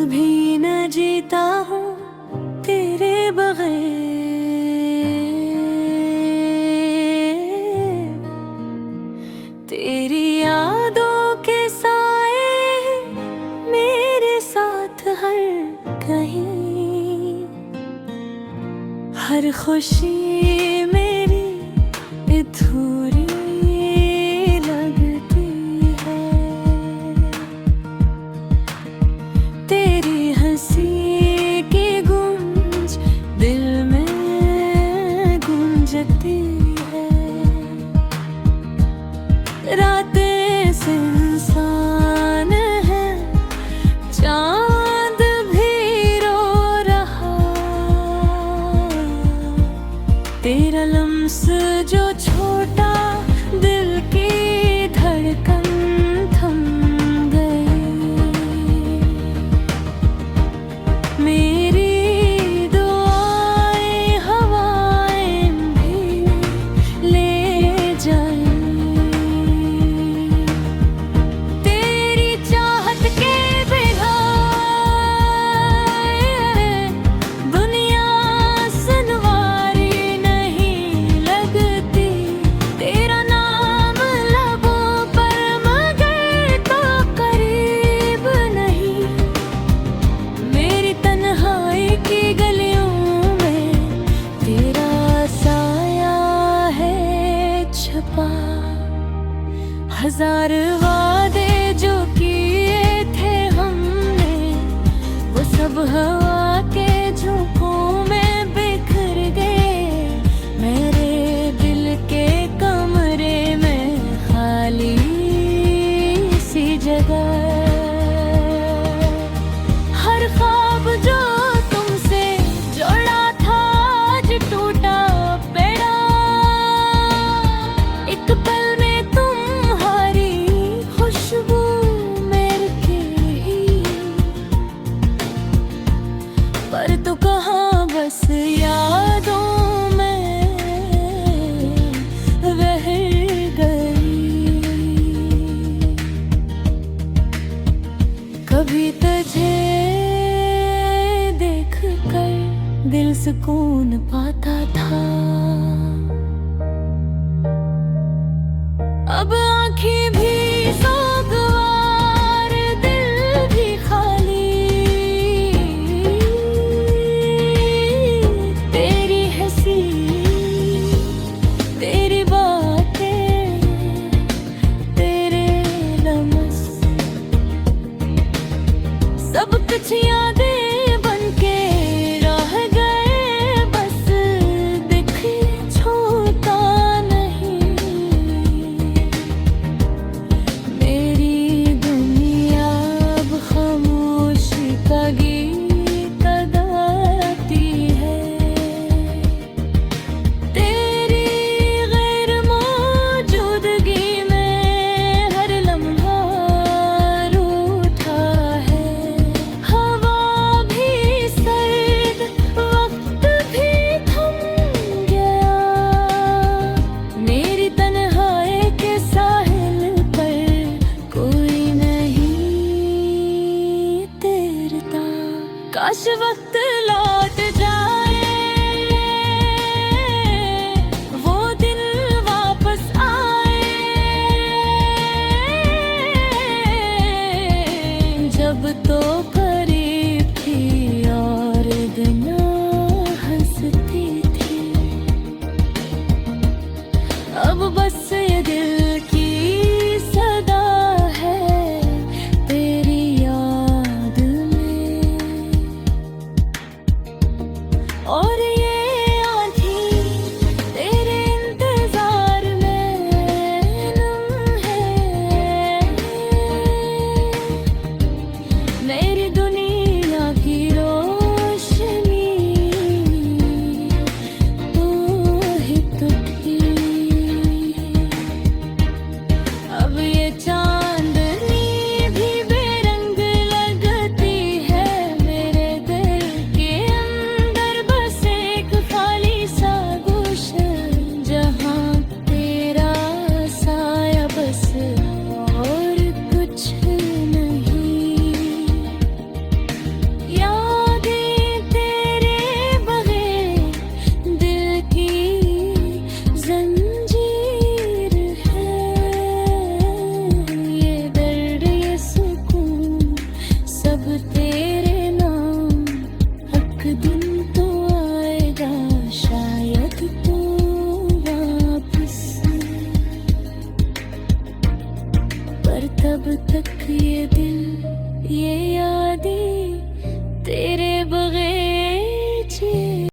भी न जीता हूँ तेरे बगैर। तेरी यादों के साए मेरे साथ हर कहीं, हर खुशी मेरी अधूरी लगती है। तेरी हंसी की गूंज दिल में गूंजती है। रातें सुनसान है, चांद भी रो रहा। तेरा लम्स जो छोटा दिल की धड़कन थम गई। मेरी दुआएं हवाएं भी ले जाए। तेरी चाहत के बिना दुनिया सनवारी नहीं लगती। तेरा नाम लबों पर मगर तो करीब नहीं। मेरी तन्हाई की गलियों में तेरा साया है छुपा। हजार वादे जो किए थे हमने, वो सब हवा के झोंकों में बिखर गए। मेरे दिल के कमरे में खाली सी जगह। हर ख्वाब जो तुमसे जोड़ा था आज टूटा पड़ा। एक पल में तुम्हारी खुशबू मेरे की, पर तू कहाँ बस यादों में रह गई। कभी तुझे देख कर दिल सुकून पाता था। अब आँखें भी सोगवार, दिल भी खाली। तेरी हंसी तेरी बातें तेरे लम्स, सब कुछ यादें बनके रह गए। बस दिख छोटा नहीं। मेरी दुनिया अब खामोशी का गीत गाती है। तेरी गैर मौजूदगी में हर लम्हा रूठा है। हवा भी सर्द, वक्त भी थम गया। मेरी तन्हाई के साहिल पर कोई नहीं तैरता। काश वक्त लौट जाए, वो दिन वापस आए, जब तो करीब थी और दुनिया हंसती थी। अब बस ये दिल की सदा है तेरी याद में। और